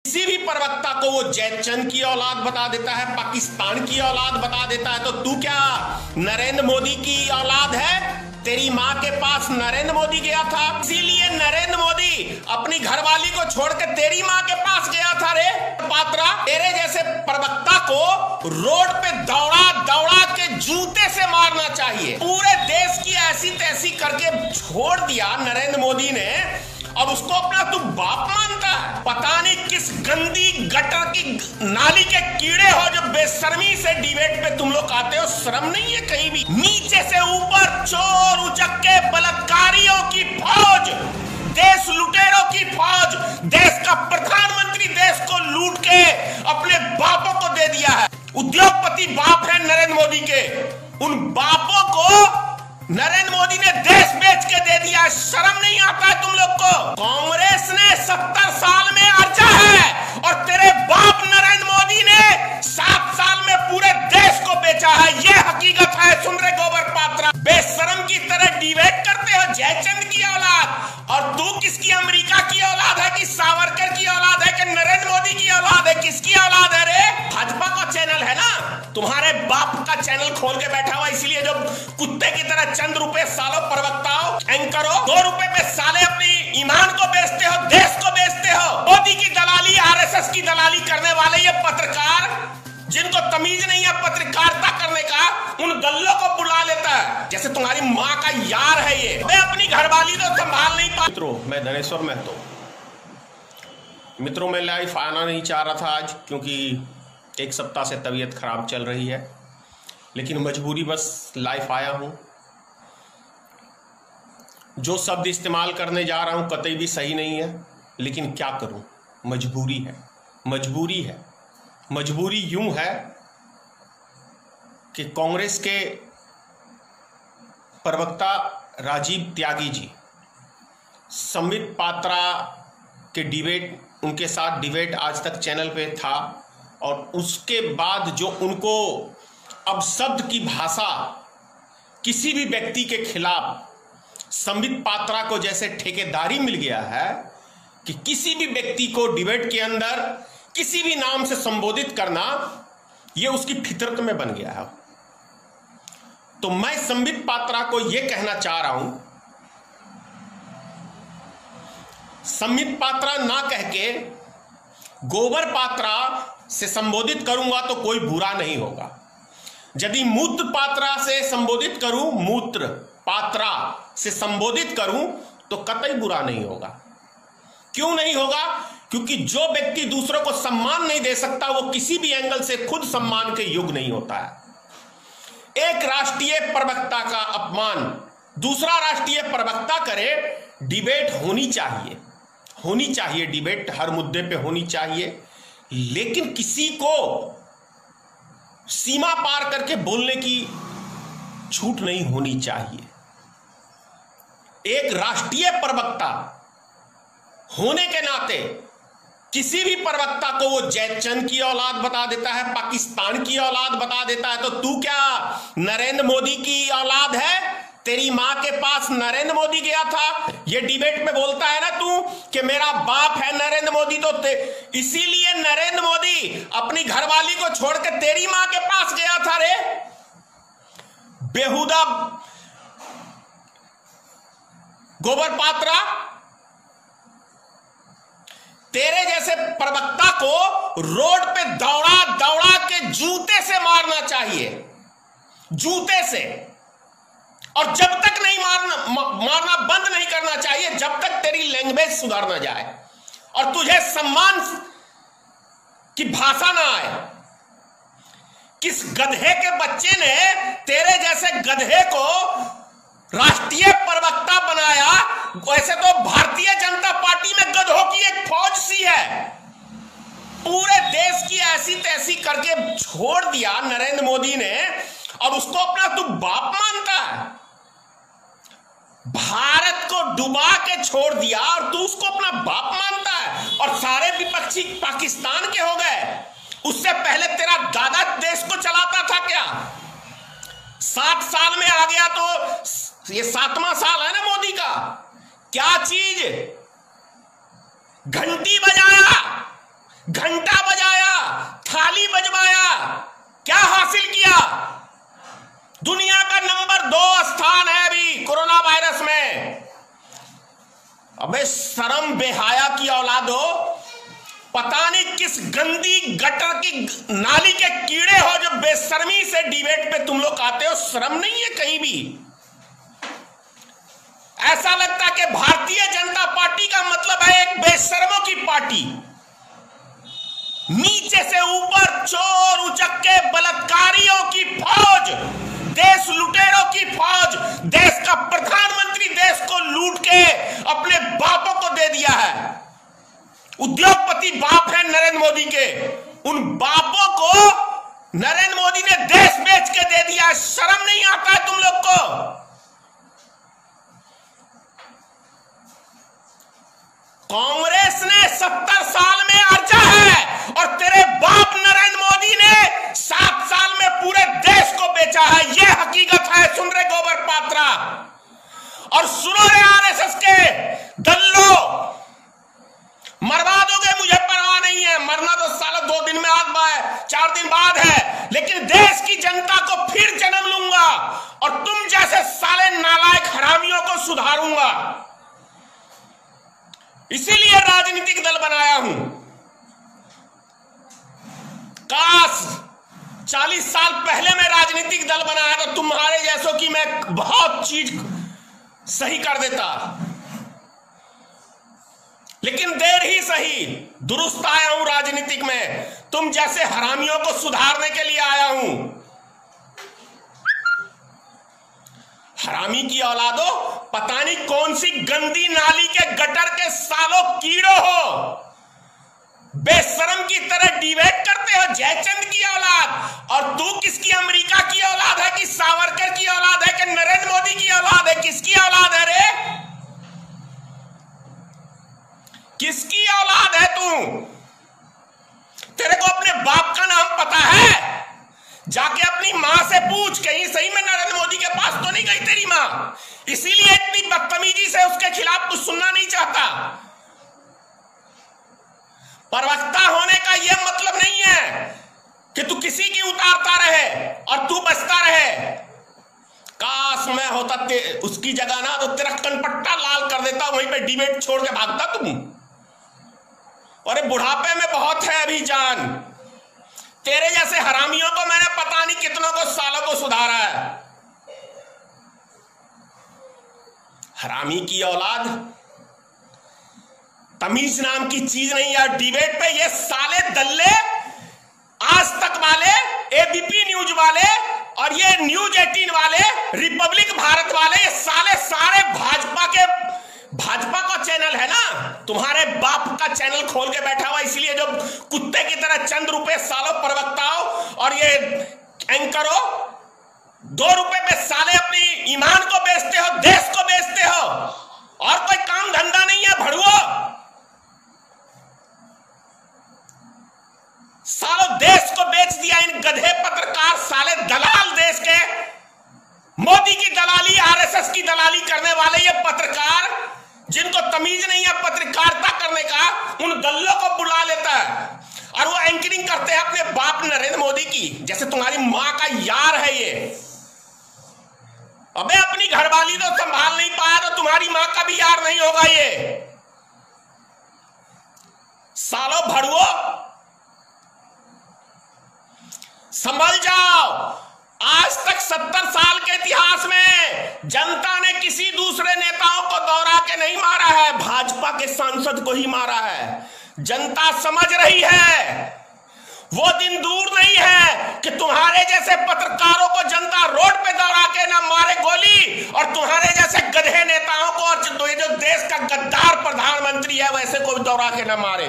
किसी भी प्रवक्ता को वो जयचंद की औलाद बता देता है, पाकिस्तान की औलाद बता देता है, तो तू क्या नरेंद्र मोदी की औलाद है? तेरी माँ के पास नरेंद्र मोदी गया था, इसीलिए नरेंद्र मोदी अपनी घरवाली को छोड़कर तेरी माँ के पास गया था। रे पात्रा, तेरे जैसे प्रवक्ता को रोड पे दौड़ा दौड़ा के जूते से मारना चाहिए। पूरे देश की ऐसी तैसी करके छोड़ दिया नरेंद्र मोदी ने, और उसको अपना तू बाप मानता है। पता नहीं किस गंदी गटर की नाली के कीड़े हो जो बेशर्मी से डिबेट पे तुम लोग आते हो। शर्म नहीं है कहीं भी? नीचे से ऊपर चोर उचक्के बलात्कारियों की फौज, देश लुटेरों की फौज, देश का प्रधानमंत्री देश को लूट के अपने बापों को दे दिया है। उद्योगपति बाप है नरेंद्र मोदी के, उन बापों को नरेंद्र मोदी ने देश बेच के दे दिया। शर्म नहीं आता है तुम लोग को? कांग्रेस ने 70 साल में अर्जा है और तेरे बाप नरेंद्र मोदी ने 7 साल में पूरे देश को बेचा है। ये हकीकत है। सुन रहे गोबर पात्रा, बेशरम की तरह डिबेट करते हो जयचंद की औलाद, और तू किसकी? अमेरिका की औलाद है कि सावरकर की औलाद है कि नरेंद्र मोदी की औलाद है? किसकी औलाद है रे? भाजपा का चैनल है ना, तुम्हारे बाप का चैनल खोल के बैठा हुआ, इसलिए जो कुत्ते की तरह चंद रुपए सालों प्रवक्ताओं एंकरों 2 रुपए में साले अपनी ईमान को बेचते हो, देश को बेचते हो। मोदी की दलाली, आरएसएस की दलाली करने वाले ये पत्रकार, जिनको तमीज नहीं है पत्रकारिता करने का, उन गल्लों को बुला लेता है जैसे तुम्हारी माँ का यार है ये। मैं अपनी घरवाली तो संभाल नहीं पा। मित्रों, मैं धनेश्वर महतो। मित्रों, मैं लाइव आना नहीं चाह रहा था आज, क्योंकि 1 सप्ताह से तबीयत खराब चल रही है, लेकिन मजबूरी बस लाइव आया हूं। जो शब्द इस्तेमाल करने जा रहा हूं कतई भी सही नहीं है, लेकिन क्या करूं, मजबूरी है। मजबूरी है। मजबूरी यूं है कि कांग्रेस के प्रवक्ता राजीव त्यागी जी, संबित पात्रा के डिबेट, उनके साथ डिबेट आज तक चैनल पे था, और उसके बाद जो उनको अब शब्द की भाषा किसी भी व्यक्ति के खिलाफ संबित पात्रा को जैसे ठेकेदारी मिल गया है कि किसी भी व्यक्ति को डिबेट के अंदर किसी भी नाम से संबोधित करना, यह उसकी फितरत में बन गया है। तो मैं संबित पात्रा को यह कहना चाह रहा हूं, संबित पात्रा ना कह के गोबर पात्रा से संबोधित करूंगा तो कोई बुरा नहीं होगा। यदि मूत्र पात्रा से संबोधित करूं, मूत्र पात्रा से संबोधित करूं तो कतई बुरा नहीं होगा। क्यों नहीं होगा? क्योंकि जो व्यक्ति दूसरों को सम्मान नहीं दे सकता, वो किसी भी एंगल से खुद सम्मान के योग्य नहीं होता है। एक राष्ट्रीय प्रवक्ता का अपमान दूसरा राष्ट्रीय प्रवक्ता करे, डिबेट होनी चाहिए, होनी चाहिए, डिबेट हर मुद्दे पे होनी चाहिए, लेकिन किसी को सीमा पार करके बोलने की छूट नहीं होनी चाहिए। एक राष्ट्रीय प्रवक्ता होने के नाते किसी भी प्रवक्ता को वो जयचंद की औलाद बता देता है, पाकिस्तान की औलाद बता देता है, तो तू क्या नरेंद्र मोदी की औलाद है? तेरी माँ के पास नरेंद्र मोदी गया था, ये डिबेट में बोलता है ना तू कि मेरा बाप है नरेंद्र मोदी, तो इसीलिए नरेंद्र मोदी अपनी घरवाली को छोड़कर तेरी माँ के पास गया था। रे बेहुदा गोबर पात्रा, तेरे जैसे प्रवक्ता को रोड पे दौड़ा दौड़ा के जूते से मारना चाहिए, जूते से। और जब तक नहीं मारना बंद नहीं करना चाहिए, जब तक तेरी लैंग्वेज सुधार ना जाए और तुझे सम्मान की भाषा ना आए। किस गधे के बच्चे ने तेरे जैसे गधे को राष्ट्रीय प्रवक्ता बनाया? वैसे तो भारतीय जनता पार्टी में गधों की एक फौज सी है। पूरे देश की ऐसी तैसी करके छोड़ दिया नरेंद्र मोदी ने, और उसको अपना तू बाप मानता है। भारत को डुबा के छोड़ दिया और तू उसको अपना बाप मानता है, और सारे विपक्षी पाकिस्तान के हो गए। उससे पहले तेरा दादा देश को चलाता था क्या? 7 साल में आ गया, तो ये 7वां साल है ना मोदी का। क्या चीज? घंटी बजाया, घंटा बजाया, थाली बजवाया, क्या हासिल किया? दुनिया का नंबर 2 स्थान है अभी कोरोना वायरस में। अबे शर्म बेहाया की औलाद हो, पता नहीं किस गंदी गटर की नाली के कीड़े हो जो बेशर्मी से डिबेट पे तुम लोग आते हो। शर्म नहीं है कहीं भी? ऐसा लगता कि भारतीय जनता पार्टी का मतलब है एक बेशर्मों की पार्टी, नीचे से ऊपर चोर उचक्के बलात्कारियों की फौज, देश लुटेरों की फौज। देश का प्रधानमंत्री देश को लूट के अपने बापों को दे दिया है। उद्योगपति बाप है नरेंद्र मोदी के, उन बापों को नरेंद्र मोदी ने देश बेच के दे दिया है। शर्म नहीं आता है तुम लोग को? कांग्रेस ने 70 साल में अर्जा है और तेरे बाप नरेंद्र मोदी ने 7 साल में पूरे देश को बेचा है। यह हकीकत है। सुन रहे गोबर पात्रा और सुनो रे आरएसएस के दल्लो, मरवा दोगे मुझे परवाह नहीं है, मरना तो साला 2 दिन में 4 दिन बाद है, लेकिन देश की जनता को फिर जन्म लूंगा और तुम जैसे साले नालायक हरामियों को सुधारूंगा। इसीलिए राजनीतिक दल बनाया हूं। काश 40 साल पहले मैं राजनीतिक दल बनाया तो तुम्हारे जैसों की मैं बहुत चीज सही कर देता, लेकिन देर ही सही दुरुस्त आया हूं राजनीतिक में। तुम जैसे हरामियों को सुधारने के लिए आया हूं। हरामी की औलादो, पता नहीं कौन सी गंदी नाली के गटर के सालों कीड़ो हो, बेशरम की तरह डिबेट करते हो। जयचंद की औलाद, और तू किसकी? अमेरिका की औलाद है कि सावरकर की औलाद है कि नरेंद्र मोदी की औलाद है? किसकी औलाद है रे? किसकी औलाद है तू? तेरे को अपने बाप का नाम पता है? जाके अपनी मां से पूछ, कहीं सही में नरेंद्र मोदी के पास तो नहीं गई तेरी मां? इसीलिए इतनी बदतमीजी से उसके खिलाफ कुछ सुनना नहीं चाहता। प्रवक्ता होने का यह मतलब नहीं है कि तू किसी की उतारता रहे और तू बचता रहे। काश मैं होता उसकी जगह ना तो तेरा कनपट्टा लाल कर देता, वहीं पे डिबेट छोड़ के भागता तुम। अरे बुढ़ापे में बहुत है अभी जान। तेरे जैसे हरामियों को मैंने पता नहीं कितनों को सालों को सुधारा है। हरामी की औलाद, तमीज नाम की चीज नहीं है। डिबेट पे ये साले दल्ले, आज तक वाले, एबीपी न्यूज वाले और ये न्यूज 18 वाले, रिपब्लिक भारत वाले, ये साले सारे भाजपा का चैनल है ना, तुम्हारे बाप का चैनल खोल के बैठा हुआ। इसलिए जो कुत्ते की तरह चंद रुपए सालों प्रवक्ताओं और ये एंकरों 2 रुपए पे साले अपनी ईमान को बेचते हो, देश को बेचते हो, और कोई काम धंधा नहीं है भड़ुओ। सालों देश को बेच दिया इन गधे पत्रकार, साले दलाल, देश के मोदी की दलाली, आरएसएस की दलाली करने वाले ये पत्रकार, जिनको तमीज नहीं है पत्रकारिता करने का, उन दल्लों को बुला लेता है और वो एंकरिंग करते हैं अपने बाप नरेंद्र मोदी की, जैसे तुम्हारी मां का यार है ये। अबे अपनी घरवाली तो संभाल नहीं पाया तो तुम्हारी मां का भी यार नहीं होगा ये। सालों भड़ुओ, संभल जाओ। आज तक 70 साल के इतिहास में जनता ने किसी दूसरे नेताओं को दौड़ा के नहीं मारा है, भाजपा के सांसद को ही मारा है। जनता समझ रही है, वो दिन दूर नहीं है कि तुम्हारे जैसे पत्रकारों को जनता रोड पे दौड़ा के ना मारे गोली, और तुम्हारे जैसे गधे नेताओं को और जो देश का गद्दार प्रधानमंत्री है वैसे को दौड़ा के ना मारे।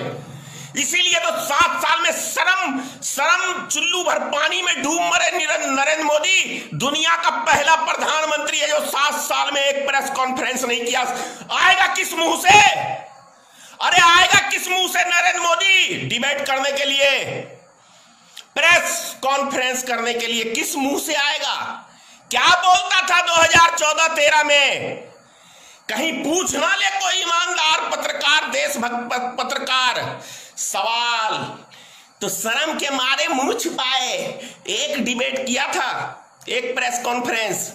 इसीलिए तो 7 साल में शर्म चुल्लू भर पानी में डूब मरे नरेंद्र मोदी। दुनिया का पहला प्रधानमंत्री है जो 7 साल में एक प्रेस कॉन्फ्रेंस नहीं किया। आएगा किस मुंह से? अरे आएगा किस मुंह से नरेंद्र मोदी डिबेट करने के लिए, प्रेस कॉन्फ्रेंस करने के लिए? किस मुंह से आएगा? क्या बोलता था 2014-13 में? कहीं पूछ ना ले कोई ईमानदार पत्रकार, देशभक्त पत्रकार, सवाल तो शर्म के मारे मुंह छुपाए। एक डिबेट किया था, एक प्रेस कॉन्फ्रेंस,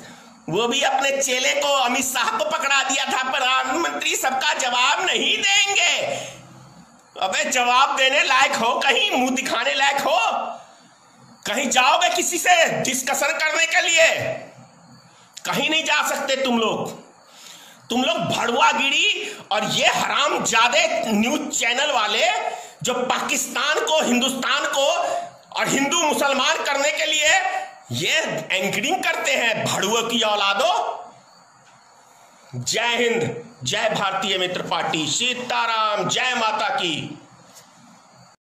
वो भी अपने चेले को अमित शाह को पकड़ा दिया था, प्रधानमंत्री सबका जवाब नहीं देंगे। अबे जवाब देने लायक हो, कहीं मुंह दिखाने लायक हो, कहीं जाओगे किसी से डिस्कशन करने के लिए? कहीं नहीं जा सकते तुम लोग भड़ुआगिरी। और ये हरामजादे न्यूज चैनल वाले जो पाकिस्तान को, हिंदुस्तान को और हिंदू मुसलमान करने के लिए ये एंकरिंग करते हैं, भड़ुआ की औलादो। जय हिंद, जय भारतीय मित्र पार्टी, सीताराम, जय माता की।